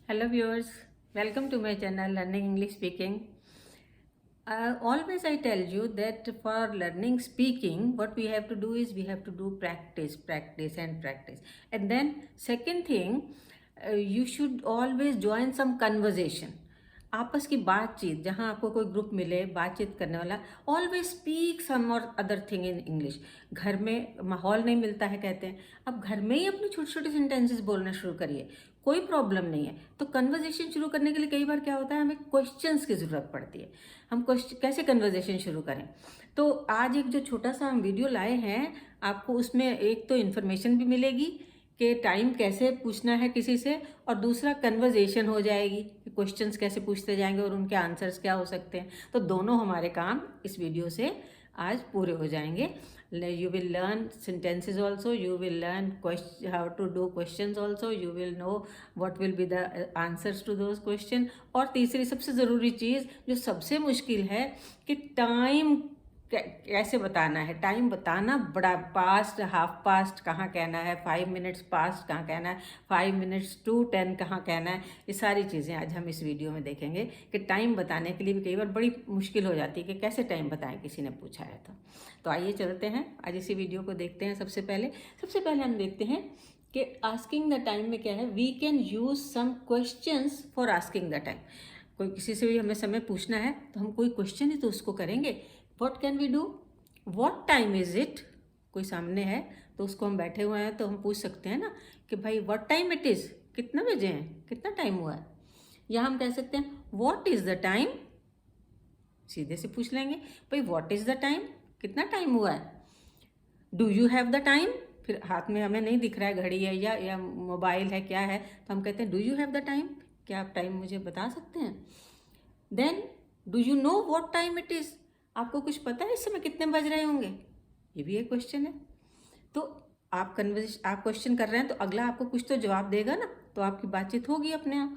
Hello viewers, welcome to my channel Learning English Speaking. Always I tell you that for learning speaking, what we have to do is we have to do practice, practice and practice. And then second thing, you should always join some conversation. आपस की बातचीत, जहाँ आपको कोई group मिले बातचीत करने वाला, ऑलवेज स्पीक सम और अदर थिंग इन इंग्लिश. घर में माहौल नहीं मिलता है कहते हैं, अब घर में ही अपनी छोटी छोटी सेंटेंसेस बोलना शुरू करिए, कोई प्रॉब्लम नहीं है. तो कन्वर्जेशन शुरू करने के लिए कई बार क्या होता है, हमें क्वेश्चंस की ज़रूरत पड़ती है. हम कैसे कन्वर्जेशन शुरू करें. तो आज एक जो छोटा सा हम वीडियो लाए हैं, आपको उसमें एक तो इन्फॉर्मेशन भी मिलेगी कि टाइम कैसे पूछना है किसी से, और दूसरा कन्वर्जेशन हो जाएगी कि क्वेश्चंस कैसे पूछते जाएंगे और उनके आंसर्स क्या हो सकते हैं. तो दोनों हमारे काम इस वीडियो से आज पूरे हो जाएंगे. You will learn sentences also, you will learn how to do questions also, you will know what will be the answers to those questions. और तीसरी सबसे ज़रूरी चीज़ जो सबसे मुश्किल है कि टाइम कैसे बताना है. टाइम बताना बड़ा, पास्ट हाफ पास्ट कहाँ कहना है, 5 मिनट्स पास्ट कहाँ कहना है, 5 मिनट्स टू 10 कहाँ कहना है. ये सारी चीज़ें आज हम इस वीडियो में देखेंगे कि टाइम बताने के लिए भी कई बार बड़ी मुश्किल हो जाती है कि कैसे टाइम बताएं, किसी ने पूछा है तो आइए चलते हैं आज इसी वीडियो को देखते हैं. सबसे पहले हम देखते हैं कि आस्किंग द टाइम में क्या है. We can use some questions for asking the time. कोई किसी से भी हमें समय पूछना है तो हम कोई क्वेश्चन ही तो उसको करेंगे. What can we do? What time is it? कोई सामने है तो उसको हम बैठे हुए हैं तो हम पूछ सकते हैं ना कि भाई what time it is, कितना बजे हैं, कितना टाइम हुआ है. या हम कह सकते हैं what is the time, सीधे से पूछ लेंगे भाई what is the time, कितना टाइम हुआ है. Do you have the time, फिर हाथ में हमें नहीं दिख रहा है, घड़ी है या मोबाइल है, क्या है, तो हम कहते हैं do you have the time, क्या आप टाइम मुझे बता सकते हैं. Then do you know what time it is, आपको कुछ पता है इस समय कितने बज रहे होंगे, ये भी एक क्वेश्चन है. तो आप क्वेश्चन कर रहे हैं तो अगला आपको कुछ तो जवाब देगा ना, तो आपकी बातचीत होगी अपने आप.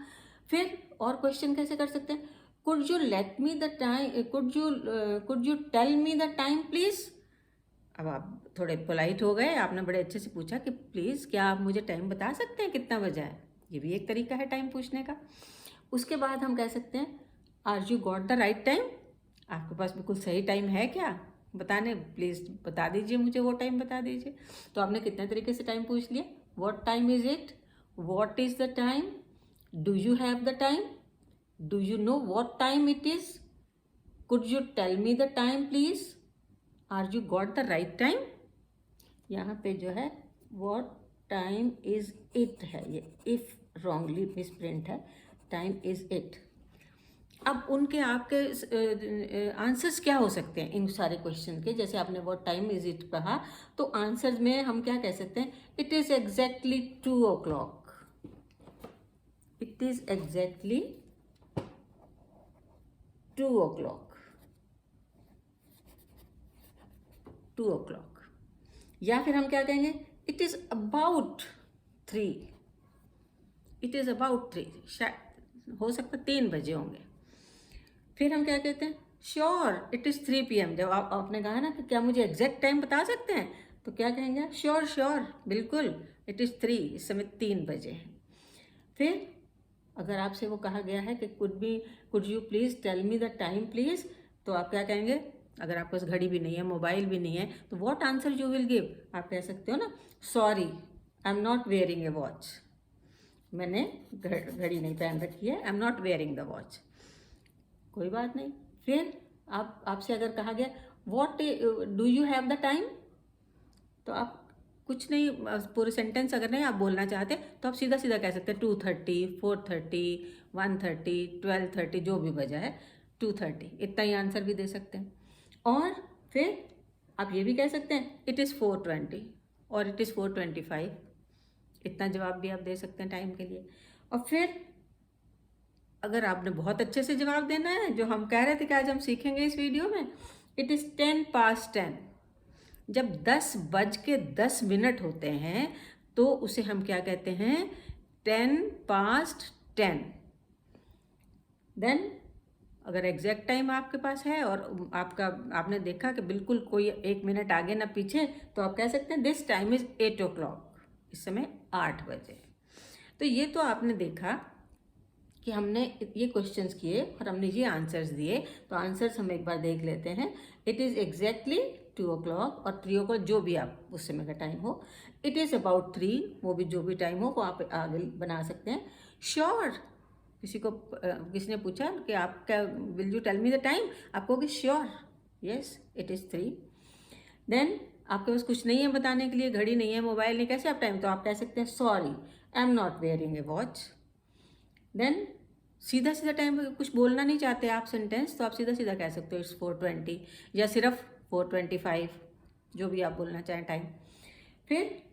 फिर और क्वेश्चन कैसे कर सकते हैं. Could you let me the time, could you tell me the time please. अब आप थोड़े पोलाइट हो गए, आपने बड़े अच्छे से पूछा कि प्लीज़ क्या आप मुझे टाइम बता सकते हैं कितना बजा है. ये भी एक तरीका है टाइम पूछने का. उसके बाद हम कह सकते हैं are you got the right time, आपके पास बिल्कुल सही टाइम है क्या बताने, प्लीज़ बता दीजिए मुझे, वो टाइम बता दीजिए. तो आपने कितने तरीके से टाइम पूछ लिया. What time is it, what is the time, do you have the time, do you know what time it is, could you tell me the time please, are you got the right time. यहाँ पे जो है what time is it है, ये if wrongly misprint है, time is it. अब उनके आपके आंसर्स क्या हो सकते हैं इन सारे क्वेश्चन के. जैसे आपने व्हाट टाइम इज इट कहा, तो आंसर्स में हम क्या कह सकते हैं. It is exactly 2 o'clock, it is exactly 2 o'clock, 2 o'clock. या फिर हम क्या कहेंगे, it is about 3, it is about 3, शायद हो सकता 3 बजे होंगे. फिर हम क्या कहते हैं, श्योर इट इज़ 3 PM. जब आपने कहा ना कि क्या मुझे एग्जैक्ट टाइम बता सकते हैं, तो क्या कहेंगे, श्योर श्योर बिल्कुल, इट इज़ 3, इस समय 3 बजे हैं. फिर अगर आपसे वो कहा गया है कि could you please tell me the time please, तो आप क्या कहेंगे. अगर आपके पास घड़ी भी नहीं है, मोबाइल भी नहीं है, तो what answer you will give. आप कह सकते हो ना, sorry I am not wearing a watch, मैंने घड़ी नहीं पहन रखी है, आई am not wearing the watch. कोई बात नहीं. फिर आपसे अगर कहा गया what do you have the time, तो आप कुछ नहीं, पूरे सेंटेंस अगर नहीं आप बोलना चाहते तो आप सीधा सीधा कह सकते हैं 2:30, 4:30, 1:30, 12:30, जो भी वजह है 2:30, इतना ही आंसर भी दे सकते हैं. और फिर आप ये भी कह सकते हैं इट इज़ 4:20 और इट इज़ 4:25, इतना जवाब भी आप दे सकते हैं टाइम के लिए. और फिर अगर आपने बहुत अच्छे से जवाब देना है, जो हम कह रहे थे कि आज हम सीखेंगे इस वीडियो में, इट इज़ 10:10. जब 10:10 होते हैं तो उसे हम क्या कहते हैं, 10:10. देन अगर एग्जैक्ट टाइम आपके पास है और आपने देखा कि बिल्कुल कोई 1 मिनट आगे ना पीछे, तो आप कह सकते हैं दिस टाइम इज़ 8 o'clock, इस समय 8 बजे. तो ये तो आपने देखा कि हमने ये क्वेश्चंस किए और हमने ये आंसर्स दिए, तो आंसर्स हम एक बार देख लेते हैं। इट इज़ एग्जैक्टली 2 o'clock और 3 o'clock जो भी आप उस समय का टाइम हो। इट इज़ अबाउट 3, वो भी जो भी टाइम हो वो आप आगे बना सकते हैं। श्योर, किसी ने पूछा कि आप क्या, will you tell me the time, आप कहोगे sure, yes it is 3। Then आपके पास कुछ नहीं है बताने के लिए, घड़ी नहीं है, मोबाइल नहीं, कैसे आप टाइम, तो आप कह सकते हैं sorry I am not wearing a watch. Then सीधा सीधा टाइम, कुछ बोलना नहीं चाहते आप सेंटेंस, तो आप सीधा सीधा कह सकते हो इट्स 4:20 या सिर्फ 4:25, जो भी आप बोलना चाहें टाइम। फिर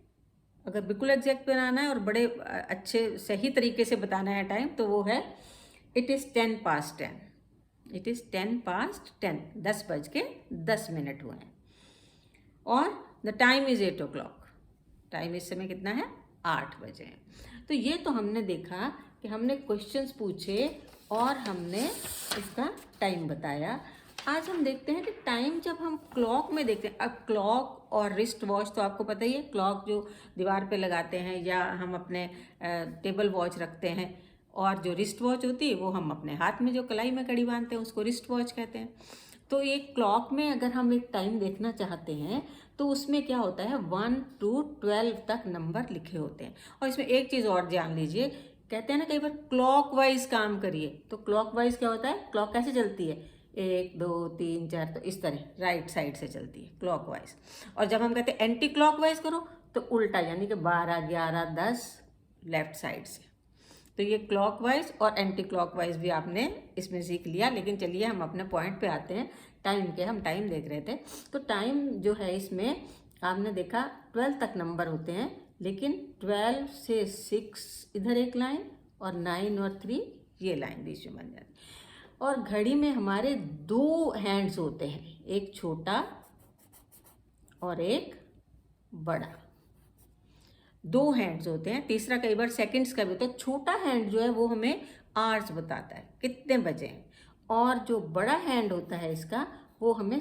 अगर बिल्कुल एग्जैक्ट बनाना है और बड़े अच्छे सही तरीके से बताना है टाइम, तो वो है इट इज़ 10:10। इट इज़ 10:10, 10:10 हुए हैं। और the time is 8 o'clock, time इस समय कितना है, 8 बजे है। तो ये तो हमने देखा कि हमने क्वेश्चंस पूछे और हमने इसका टाइम बताया। आज हम देखते हैं कि टाइम जब हम क्लॉक में देखते हैं, अब क्लॉक और रिस्ट वॉच तो आपको पता ही है, क्लॉक जो दीवार पे लगाते हैं या हम अपने टेबल वॉच रखते हैं, और जो रिस्ट वॉच होती है वो हम अपने हाथ में जो कलाई में कड़ी बांधते हैं उसको रिस्ट वॉच कहते हैं। तो एक क्लॉक में अगर हम एक टाइम देखना चाहते हैं तो उसमें क्या होता है, 1 to 12 तक नंबर लिखे होते हैं। और इसमें एक चीज़ और जान लीजिए, कहते हैं ना कई बार क्लॉक वाइज काम करिए, तो क्लॉक वाइज क्या होता है, क्लॉक कैसे चलती है, 1 2 3 4, तो इस तरह राइट साइड से चलती है क्लॉक वाइज। और जब हम कहते हैं एंटी क्लॉक वाइज करो तो उल्टा, यानी कि 12 11 10 लेफ्ट साइड से। तो ये क्लॉक वाइज और एंटी क्लॉक वाइज भी आपने इसमें सीख लिया। लेकिन चलिए हम अपने पॉइंट पे आते हैं, टाइम के। हम टाइम देख रहे थे, तो टाइम जो है इसमें आपने देखा 12 तक नंबर होते हैं, लेकिन 12 से 6 इधर एक लाइन और 9 और 3 ये लाइन बीच में बन जाती है। और घड़ी में हमारे 2 हैंड्स होते हैं, एक छोटा और एक बड़ा, 2 हैंड्स होते हैं। तीसरा कई बार सेकंड्स का भी होता है। छोटा हैंड जो है वो हमें आवर्स बताता है, कितने बजे हैं, और जो बड़ा हैंड होता है इसका वो हमें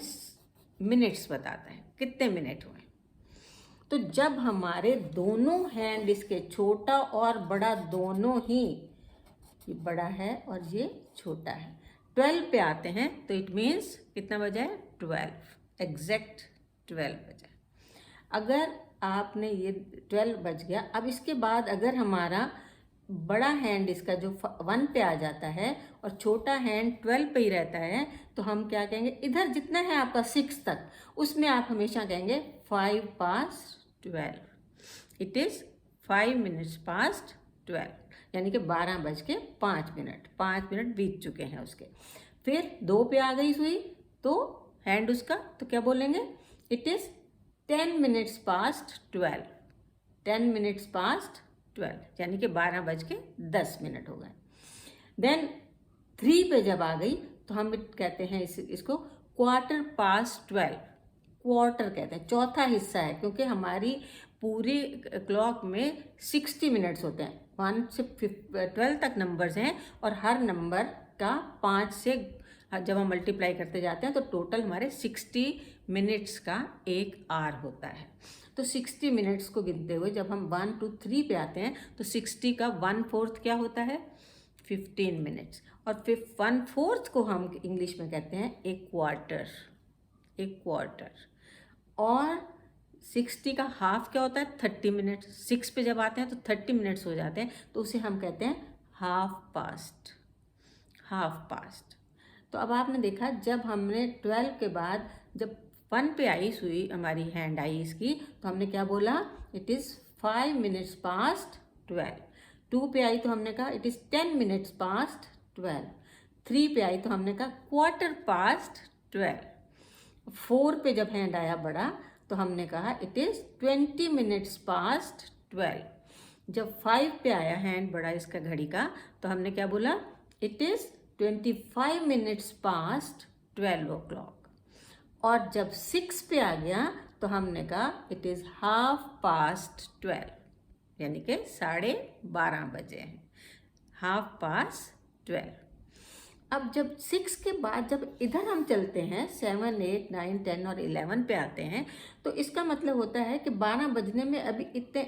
मिनट्स बताता है, कितने मिनट हुए। तो जब हमारे दोनों हैंड, इसके छोटा और बड़ा दोनों ही, ये बड़ा है और ये छोटा है, 12 पे आते हैं, तो इट मीन्स कितना बजा है, 12, एग्जैक्ट 12 बजा। अगर आपने ये 12 बज गया, अब इसके बाद अगर हमारा बड़ा हैंड इसका जो 1 पे आ जाता है और छोटा हैंड 12 पे ही रहता है, तो हम क्या कहेंगे, इधर जितना है आपका 6 तक, उसमें आप हमेशा कहेंगे 5 past 12। It is 5 minutes past 12, यानी कि 12:05, 5 मिनट बीत चुके हैं उसके। फिर 2 पे आ गई सुई, तो हैंड उसका, तो क्या बोलेंगे, it is 10 minutes past 12, 10 minutes past 12, यानी कि 12:10 हो गए। देन 3 पे जब आ गई तो हम कहते हैं इसको 1/4 क्वार्टर कहते हैं, चौथा हिस्सा है, क्योंकि हमारी पूरी क्लॉक में 60 मिनट्स होते हैं। 1 से 12 तक नंबर्स हैं और हर नंबर का 5 से जब हम मल्टीप्लाई करते जाते हैं तो टोटल हमारे 60 मिनट्स का एक आवर होता है। तो 60 मिनट्स को गिनते हुए जब हम 1 2 3 पे आते हैं तो 60 का 1/4 क्या होता है, 15 मिनट्स। और फिर 1/4 को हम इंग्लिश में कहते हैं एक क्वार्टर, एक क्वार्टर। और 60 का हाफ क्या होता है, 30 मिनट्स। 6 पे जब आते हैं तो 30 मिनट्स हो जाते हैं, तो उसे हम कहते हैं हाफ पास्ट, हाफ पास्ट। तो अब आपने देखा, जब हमने 12 के बाद जब 1 पे आई सुई, हमारी हैंड आई इसकी, तो हमने क्या बोला, इट इज़ 5 minutes past 12। 2 पे आई तो हमने कहा इट इज़ 10 minutes past 12। 3 पे आई तो हमने कहा 1/4 12। 4 पे जब हैंड आया बड़ा तो हमने कहा इट इज़ 20 minutes past 12। जब 5 पे आया हैंड बड़ा इसका घड़ी का, तो हमने क्या बोला, it is 25 minutes past 12 o'clock। और जब 6 पे आ गया तो हमने कहा इट इज़ हाफ पास्ट 12, यानी कि 12:30 बजे हैं, हाफ पास्ट 12। अब जब 6 के बाद जब इधर हम चलते हैं 7, 8, 9, 10 और 11 पे आते हैं, तो इसका मतलब होता है कि 12 बजने में अभी इतने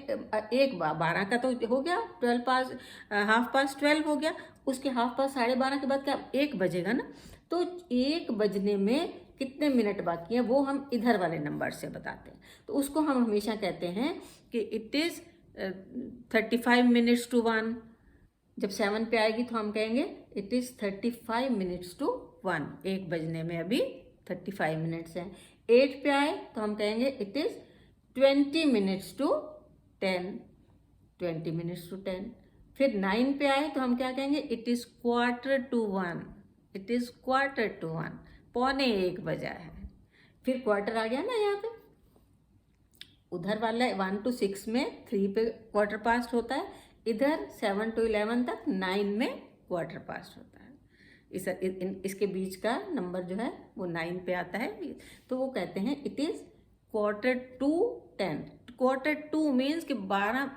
एक 12 का तो हो गया, 12 पास, हाफ पास 12 हो गया, उसके हाफ पास 12:30 के बाद क्या 1 बजेगा ना। तो 1 बजने में कितने मिनट बाकी हैं वो हम इधर वाले नंबर से बताते हैं। तो उसको हम हमेशा कहते हैं कि इट इज़ 35 मिनट्स टू 1। जब 7 पे आएगी तो हम कहेंगे इट इज़ 35 मिनट्स टू 1। 1 बजने में अभी 35 मिनट्स हैं। 8 पे आए तो हम कहेंगे it is 20 minutes to 10। 20 minutes to 10। फिर 9 पे आए तो हम क्या कहेंगे it is quarter to 1। It is quarter to 1, पौने 1 बजा है। फिर क्वार्टर आ गया ना यहाँ पे, उधर वाला 1 to 6 में 3 पे क्वार्टर पास्ट होता है, इधर 7 to 11 तक 9 में क्वार्टर पास्ट होता है। इसके बीच का नंबर जो है वो 9 पे आता है। तो वो कहते हैं it is quarter to 10। Quarter to means कि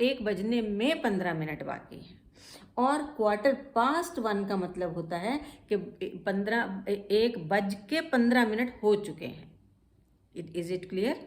1 बजने में 15 मिनट बाकी है। और क्वार्टर पास्ट 1 का मतलब होता है कि 1 बज के 15 मिनट हो चुके हैं। Is it clear?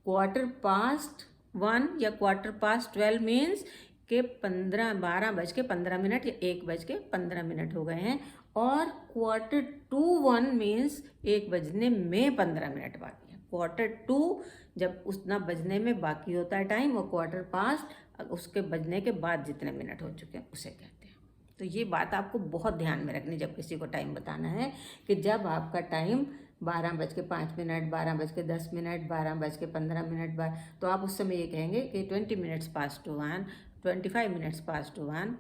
Quarter past 1 या क्वार्टर पास्ट 12 मीन्स के 12 बज के 15 मिनट या 1 बज के 15 मिनट हो गए हैं। और क्वार्टर टू 1 मीन्स 1 बजने में 15 मिनट बाकी है। क्वार्टर टू जब उतना बजने में बाकी होता है टाइम, और क्वार्टर पास्ट उसके बजने के बाद जितने मिनट हो चुके हैं उसे कहते हैं। तो ये बात आपको बहुत ध्यान में रखनी जब किसी को टाइम बताना है, कि जब आपका टाइम 12 बज के 5 मिनट, 12 बज के 10 मिनट, 12 बज के 15 मिनट, तो आप उस समय ये कहेंगे कि 20 minutes past to 1, 25 minutes past to 1,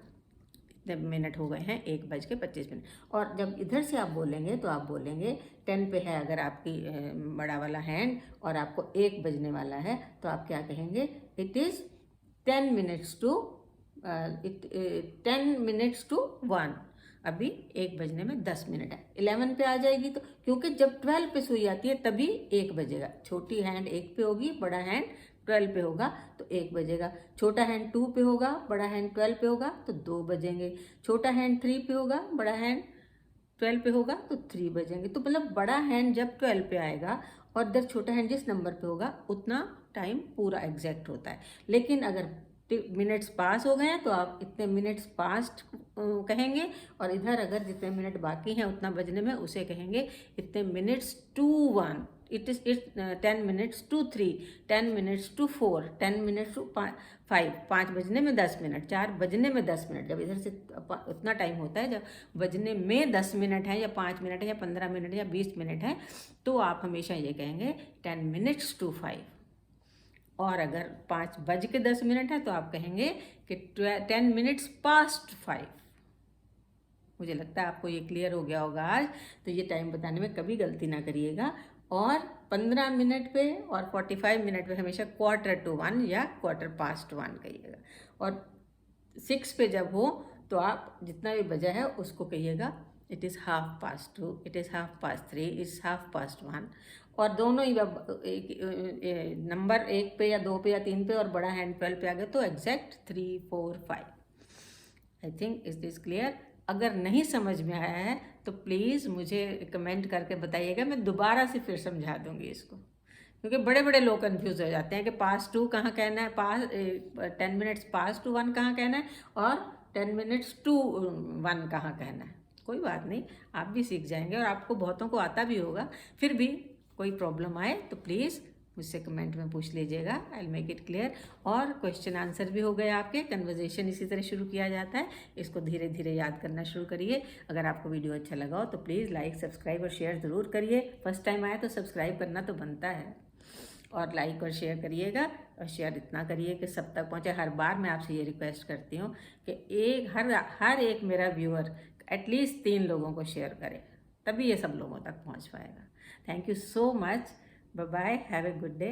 इतने मिनट हो गए हैं 1 बज के 25 मिनट। और जब इधर से आप बोलेंगे तो आप बोलेंगे 10 पे है अगर आपकी बड़ा वाला हैंड और आपको 1 बजने वाला है, तो आप क्या कहेंगे it is 10 minutes to 10 minutes to 1। अभी 1 बजने में 10 मिनट है। 11 पे आ जाएगी तो, क्योंकि जब 12 पे सुई आती है तभी 1 बजेगा। छोटी हैंड 1 पे होगी, बड़ा हैंड 12 पे होगा तो 1 बजेगा। छोटा हैंड 2 पे होगा, बड़ा हैंड 12 पे होगा तो 2 बजेंगे। छोटा हैंड 3 पे होगा, बड़ा हैंड 12 पे होगा तो 3 बजेंगे। तो मतलब बड़ा हैंड जब 12 पे आएगा और इधर छोटा हैंड जिस नंबर पे होगा उतना टाइम पूरा एग्जैक्ट होता है। लेकिन अगर मिनट्स पास हो गए हैं तो आप इतने मिनट्स पास्ट कहेंगे, और इधर अगर जितने मिनट बाकी हैं उतना बजने में उसे कहेंगे इतने minutes to 1। It 10 minutes to 3, 10 minutes to 4, 10 minutes to 5, 5 बजने में 10 मिनट, 4 बजने में 10 मिनट। जब इधर से उतना टाइम होता है जब बजने में 10 मिनट है या 5 मिनट है या 15 मिनट या 20 मिनट है, तो आप हमेशा ये कहेंगे 10 मिनट्स टू 5। और अगर 5 बज के 10 मिनट है तो आप कहेंगे कि 10 मिनट्स पास्ट 5। मुझे लगता है आपको ये क्लियर हो गया होगा आज। तो ये टाइम बताने में कभी गलती ना करिएगा। और 15 मिनट पे और 45 मिनट पे हमेशा क्वार्टर टू 1 या क्वार्टर पास्ट 1 कहिएगा। और 6 पे जब हो तो आप जितना भी बजा है उसको कहिएगा it is half past 2, it is half past 3, it's half past 1। और दोनों ही नंबर 1 पे या 2 पे या 3 पे और बड़ा हैंड 12 पे आ गया तो exact 3, 4, 5। I think is this clear? अगर नहीं समझ में आया है तो प्लीज़ मुझे कमेंट करके बताइएगा, मैं दोबारा से फिर समझा दूंगी इसको, क्योंकि बड़े बड़े लोग कंफ्यूज हो जाते हैं कि पास टू कहाँ कहना है, 10 मिनट्स पास टू 1 कहाँ कहना है, और 10 मिनट्स टू 1 कहाँ कहना है। कोई बात नहीं, आप भी सीख जाएंगे और आपको बहुतों को आता भी होगा। फिर भी कोई प्रॉब्लम आए तो प्लीज़ मुझसे कमेंट में पूछ लीजिएगा, I will make it clear. और क्वेश्चन आंसर भी हो गए आपके। कन्वर्जेशन इसी तरह शुरू किया जाता है, इसको धीरे धीरे याद करना शुरू करिए। अगर आपको वीडियो अच्छा लगा हो तो प्लीज़ लाइक, सब्सक्राइब और शेयर ज़रूर करिए। फर्स्ट टाइम आया तो सब्सक्राइब करना तो बनता है, और लाइक और शेयर करिएगा। और शेयर इतना करिए कि सब तक पहुँचे। हर बार मैं आपसे ये रिक्वेस्ट करती हूँ कि हर एक मेरा व्यूअर एटलीस्ट 3 लोगों को शेयर करे, तभी ये सब लोगों तक पहुँच पाएगा। Thank you so much. Bye bye, have a good day.